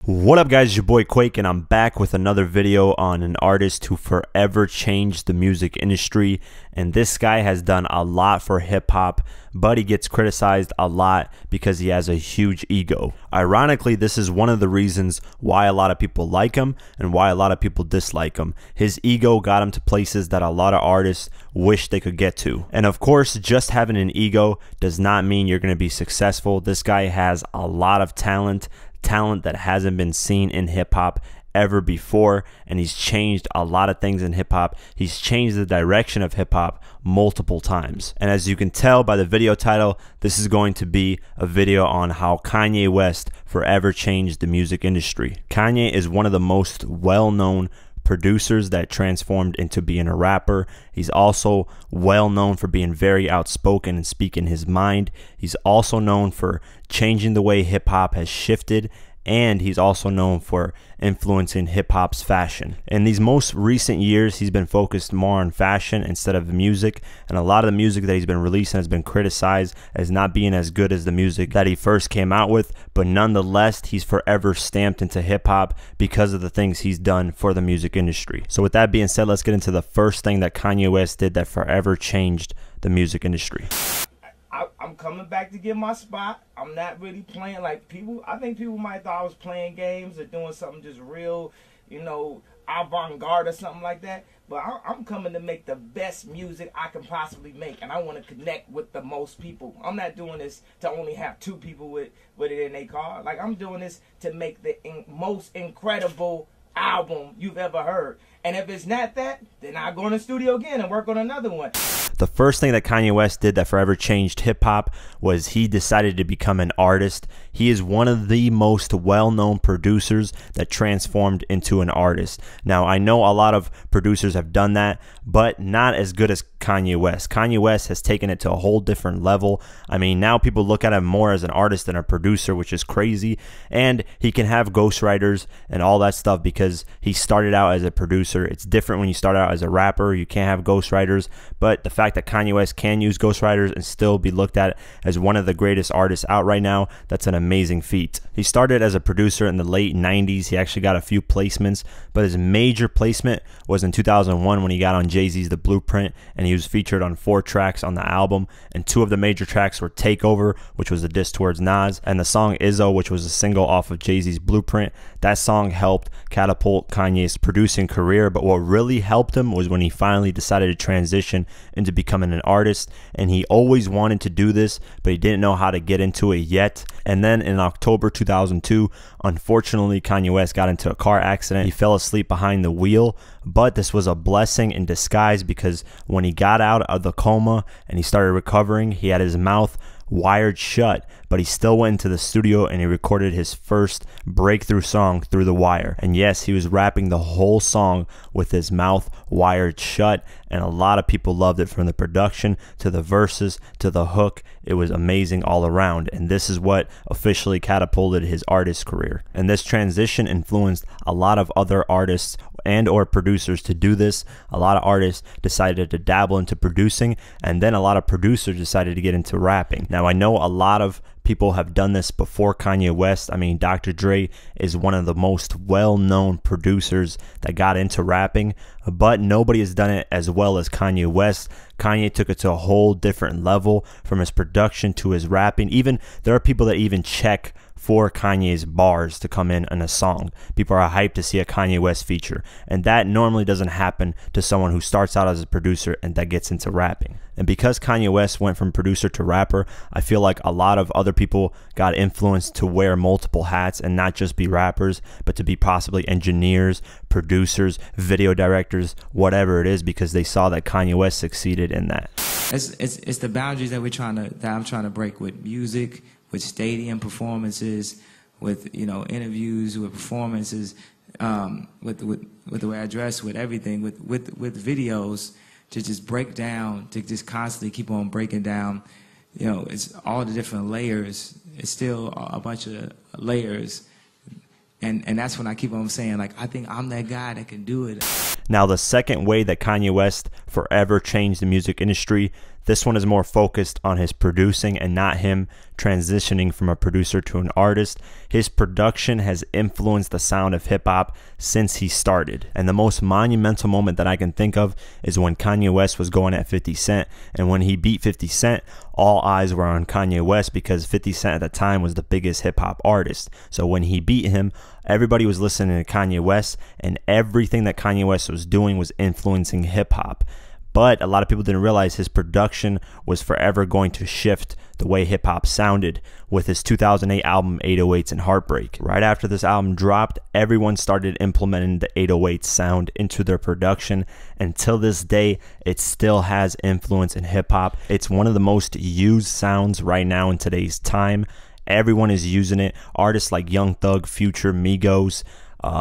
What up guys, it's your boy Quake and I'm back with another video on an artist who forever changed the music industry. And this guy has done a lot for hip hop, but he gets criticized a lot because he has a huge ego. Ironically, this is one of the reasons why a lot of people like him and why a lot of people dislike him. His ego got him to places that a lot of artists wish they could get to. And of course, just having an ego does not mean you're going to be successful. This guy has a lot of talent that hasn't been seen in hip-hop ever before, and he's changed a lot of things in hip-hop. He's changed the direction of hip-hop multiple times. And as you can tell by the video title, this is going to be a video on how Kanye West forever changed the music industry. Kanye is one of the most well-known producers that transformed into being a rapper. He's also well known for being very outspoken and speaking his mind. He's also known for changing the way hip hop has shifted, and he's also known for influencing hip hop's fashion. In these most recent years, he's been focused more on fashion instead of music, and a lot of the music that he's been releasing has been criticized as not being as good as the music that he first came out with, but nonetheless, he's forever stamped into hip hop because of the things he's done for the music industry. So with that being said, let's get into the first thing that Kanye West did that forever changed the music industry. I'm coming back to get my spot. I'm not really playing like people. I think people might thought I was playing games or doing something just real, you know, avant-garde or something like that. But I'm coming to make the best music I can possibly make, and I want to connect with the most people. I'm not doing this to only have 2 people with it in their car. Like, I'm doing this to make the most incredible album you've ever heard. And if it's not that, then I'll go in the studio again and work on another one. The first thing that Kanye West did that forever changed hip-hop was he decided to become an artist. He is one of the most well-known producers that transformed into an artist. Now, I know a lot of producers have done that, but not as good as Kanye West. Kanye West has taken it to a whole different level. I mean, now people look at him more as an artist than a producer, which is crazy. And he can have ghostwriters and all that stuff because he started out as a producer. It's different when you start out as a rapper. You can't have ghostwriters, but the fact that Kanye West can use ghostwriters and still be looked at as one of the greatest artists out right now, that's an amazing feat. He started as a producer in the late 90s. He actually got a few placements, but his major placement was in 2001 when he got on Jay-Z's The Blueprint, and he was featured on 4 tracks on the album, and 2 of the major tracks were Takeover, which was a diss towards Nas, and the song Izzo, which was a single off of Jay-Z's Blueprint. That song helped catapult Kanye's producing career, but what really helped him was when he finally decided to transition into becoming an artist, and he always wanted to do this, but he didn't know how to get into it yet. And then in October 2002, unfortunately, Kanye West got into a car accident. He fell asleep behind the wheel, but this was a blessing in disguise because when he got out of the coma and he started recovering, he had his mouth wired shut, but he still went into the studio and he recorded his first breakthrough song through the wire. And yes, he was rapping the whole song with his mouth wired shut, and a lot of people loved it, from the production to the verses to the hook. It was amazing all around, and this is what officially catapulted his artist career. And this transition influenced a lot of other artists and or producers to do this. A lot of artists decided to dabble into producing, and then a lot of producers decided to get into rapping. Now, I know a lot of people have done this before Kanye West. I mean, Dr. Dre is one of the most well-known producers that got into rapping, but nobody has done it as well as Kanye West. Kanye took it to a whole different level, from his production to his rapping. Even there are people that even check for Kanye's bars to come in a song. People are hyped to see a Kanye West feature, and that normally doesn't happen to someone who starts out as a producer and that gets into rapping. And because Kanye West went from producer to rapper, I feel like a lot of other people got influenced to wear multiple hats and not just be rappers, but to be possibly engineers, producers, video directors, whatever it is, because they saw that Kanye West succeeded in that. It's the boundaries that I'm trying to break with music, with stadium performances, with, you know, interviews, with performances, with the way I dress, with everything, with videos, to just break down, to just constantly keep on breaking down. You know, it's all the different layers. It's still a bunch of layers. And that's when I keep on saying, like, I think I'm that guy that can do it. Now, the second way that Kanye West forever changed the music industry, This one is more focused on his producing and not him transitioning from a producer to an artist. His production has influenced the sound of hip-hop since he started. And the most monumental moment that I can think of is when Kanye West was going at 50 Cent. And when he beat 50 Cent, all eyes were on Kanye West because 50 Cent at the time was the biggest hip-hop artist. So when he beat him, everybody was listening to Kanye West, and everything that Kanye West was doing was influencing hip-hop. But a lot of people didn't realize his production was forever going to shift the way hip-hop sounded with his 2008 album 808s and Heartbreak. Right after this album dropped, everyone started implementing the 808 sound into their production. Until this day, it still has influence in hip-hop. It's one of the most used sounds right now in today's time. Everyone is using it. Artists like Young Thug, Future, Migos,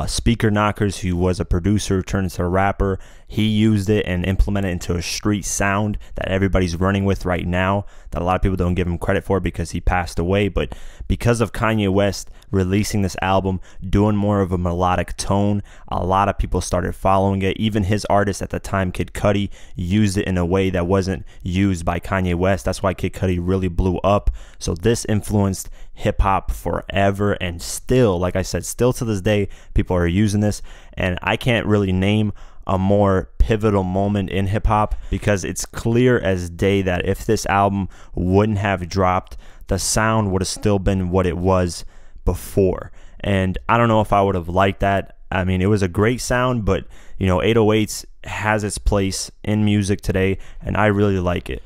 Speaker Knockers, who was a producer turned into a rapper, he used it and implemented it into a street sound that everybody's running with right now, that a lot of people don't give him credit for because he passed away. But because of Kanye West releasing this album, doing more of a melodic tone, a lot of people started following it. Even his artist at the time, Kid Cudi, used it in a way that wasn't used by Kanye West. That's why Kid Cudi really blew up. So this influenced hip-hop forever, and still, like I said, still to this day, people are using this. And I can't really name a more pivotal moment in hip-hop because it's clear as day that if this album wouldn't have dropped, the sound would have still been what it was before. And I don't know if I would have liked that. I mean, it was a great sound, but you know, 808s has its place in music today, and I really like it.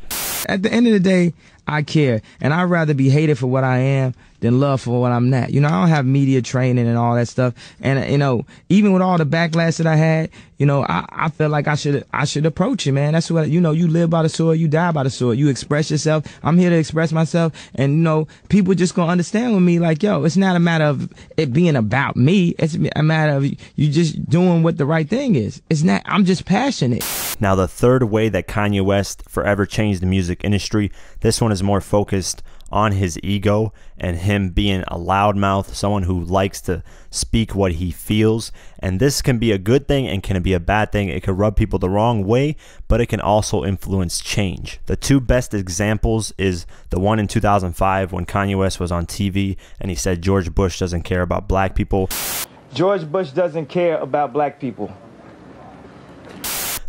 At the end of the day, I care, and I'd rather be hated for what I am than loved for what I'm not. You know, I don't have media training and all that stuff, and you know, even with all the backlash that I had, you know, I feel like I should approach it, man. That's what, you know, you live by the sword, you die by the sword. You express yourself. I'm here to express myself, and you know, people just gonna understand with me, like, yo, it's not a matter of it being about me. It's a matter of you just doing what the right thing is. It's not. I'm just passionate. Now, the third way that Kanye West forever changed the music industry, this one is more focused on his ego and him being a loudmouth, someone who likes to speak what he feels. And this can be a good thing and can be a bad thing. It can rub people the wrong way, but it can also influence change. The two best examples is the one in 2005 when Kanye West was on TV and he said George Bush doesn't care about black people. George Bush doesn't care about black people.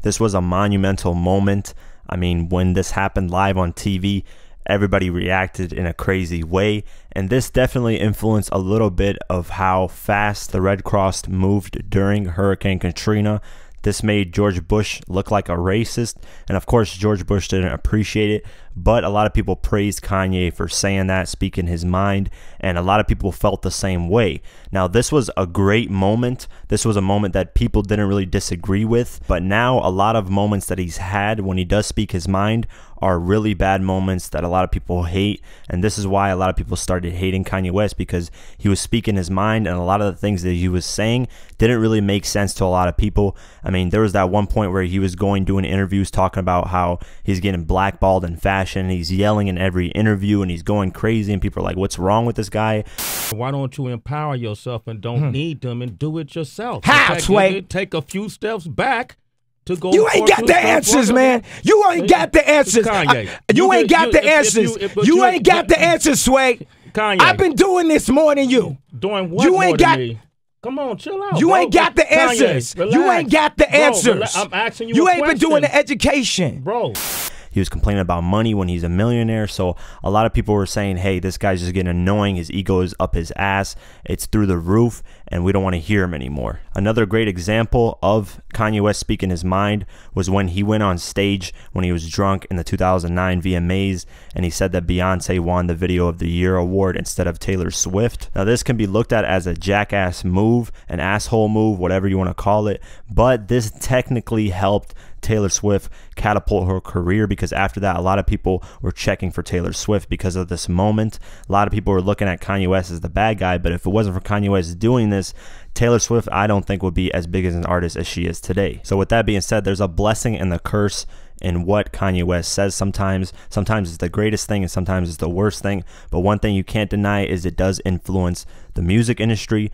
This was a monumental moment. I mean, when this happened live on TV, everybody reacted in a crazy way, and this definitely influenced a little bit of how fast the Red Cross moved during Hurricane Katrina. This made George Bush look like a racist, and of course George Bush didn't appreciate it, but a lot of people praised Kanye for saying that, speaking his mind, and a lot of people felt the same way. Now, this was a great moment. This was a moment that people didn't really disagree with, but now a lot of moments that he's had when he does speak his mind are really bad moments that a lot of people hate, and this is why a lot of people started hating Kanye West, because he was speaking his mind, and a lot of the things that he was saying didn't really make sense to a lot of people. I mean, there was that one point where he was doing interviews talking about how he's getting blackballed in fashion, and he's yelling in every interview, and he's going crazy, and people are like, what's wrong with this guy? Why don't you empower yourself and don't need them and do it yourself? How, Sway? Take a few steps back. You ain't got the answers, man. You ain't got the answers. You ain't got the answers. You ain't got the answers, Sway. Kanye, I've been doing this more than you. Doing what? You ain't got. Come on, chill out. You bro. ain't got the answers. Kanye, you ain't got the answers. I'm asking you. You a ain't been doing the education, bro. He was complaining about money when he's a millionaire, so a lot of people were saying, hey, this guy's just getting annoying, his ego is up his ass, it's through the roof, and we don't want to hear him anymore. Another great example of Kanye West speaking his mind was when he went on stage when he was drunk in the 2009 VMAs, and he said that Beyonce won the Video of the Year award instead of Taylor Swift. Now, this can be looked at as a jackass move, an asshole move, whatever you want to call it, but this technically helped Taylor Swift catapult her career, because after that a lot of people were checking for Taylor Swift because of this moment. A lot of people were looking at Kanye West as the bad guy, but if it wasn't for Kanye West doing this, Taylor Swift I don't think would be as big as an artist as she is today. So with that being said, there's a blessing and the curse in what Kanye West says sometimes. Sometimes it's the greatest thing and sometimes it's the worst thing. But one thing you can't deny is it does influence the music industry,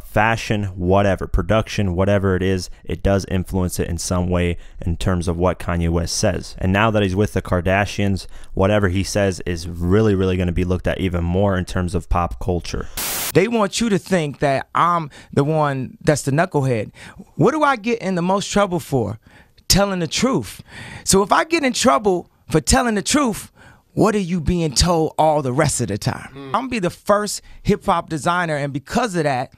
fashion, whatever, production, whatever it is, it does influence it in some way in terms of what Kanye West says. And now that he's with the Kardashians, whatever he says is really, really going to be looked at even more in terms of pop culture. They want you to think that I'm the one that's the knucklehead. What do I get in the most trouble for? Telling the truth. So if I get in trouble for telling the truth, what are you being told all the rest of the time? I'm gonna be the first hip-hop designer, and because of that,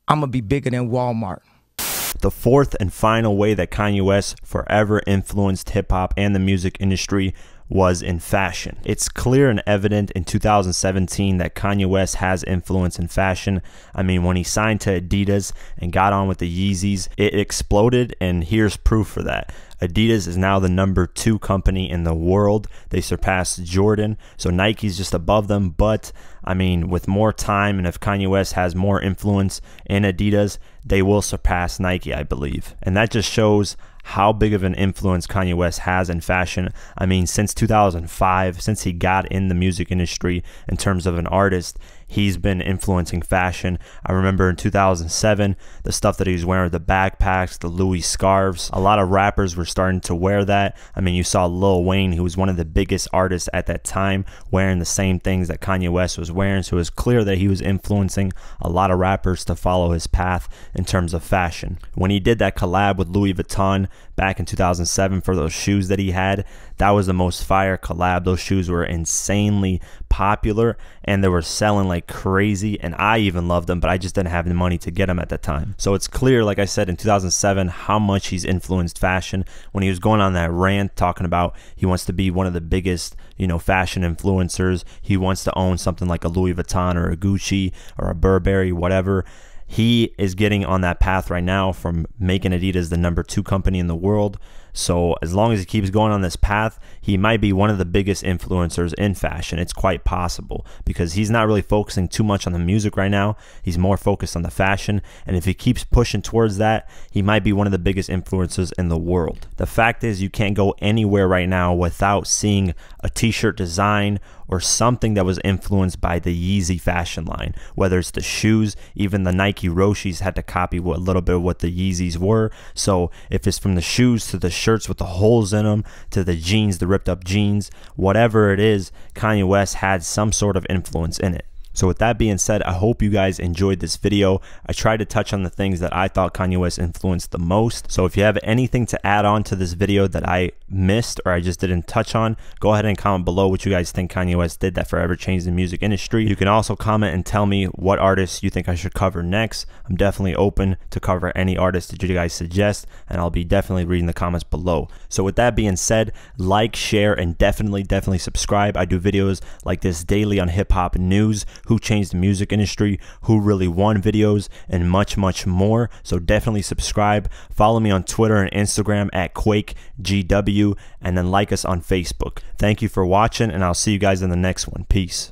I'm gonna be bigger than Walmart. The fourth and final way that Kanye West forever influenced hip-hop and the music industry was in fashion. It's clear and evident in 2017 that Kanye West has influence in fashion. I mean, when he signed to Adidas and got on with the Yeezys, it exploded, and here's proof for that. Adidas is now the #2 company in the world. They surpassed Jordan, so Nike's just above them. But I mean, with more time, and if Kanye West has more influence in Adidas, they will surpass Nike, I believe. And that just shows how big of an influence Kanye West has in fashion. I mean, since 2005, since he got in the music industry in terms of an artist, he's been influencing fashion. I remember in 2007, the stuff that he was wearing, the backpacks, the Louis scarves, a lot of rappers were starting to wear that. I mean, you saw Lil Wayne, who was one of the biggest artists at that time, wearing the same things that Kanye West was wearing. So it was clear that he was influencing a lot of rappers to follow his path in terms of fashion. When he did that collab with Louis Vuitton back in 2007 for those shoes that he had, that was the most fire collab. Those shoes were insanely popular and they were selling like crazy, and I even loved them, but I just didn't have the money to get them at the time. So it's clear, like I said, in 2007 how much he's influenced fashion. When he was going on that rant talking about he wants to be one of the biggest, you know, fashion influencers, he wants to own something like a Louis Vuitton or a Gucci or a Burberry, whatever. He is getting on that path right now from making Adidas the #2 company in the world. So as long as he keeps going on this path, he might be one of the biggest influencers in fashion. It's quite possible because he's not really focusing too much on the music right now. He's more focused on the fashion. And if he keeps pushing towards that, he might be one of the biggest influencers in the world. The fact is, you can't go anywhere right now without seeing a t-shirt design or something that was influenced by the Yeezy fashion line. Whether it's the shoes, even the Nike Roshis had to copy a little bit of what the Yeezys were. So if it's from the shoes to the shirts with the holes in them to the jeans, the ripped up jeans, whatever it is, Kanye West had some sort of influence in it. So with that being said, I hope you guys enjoyed this video. I tried to touch on the things that I thought Kanye West influenced the most. So if you have anything to add on to this video that I missed or I just didn't touch on, go ahead and comment below what you guys think Kanye West did that forever changed the music industry. You can also comment and tell me what artists you think I should cover next. I'm definitely open to cover any artist that you guys suggest, and I'll be definitely reading the comments below. So with that being said, like, share, and definitely subscribe. I do videos like this daily on hip-hop news, who changed the music industry, who really won videos, and much more. So definitely subscribe. Follow me on Twitter and Instagram at QuakeGW, and then like us on Facebook. Thank you for watching, and I'll see you guys in the next one. Peace.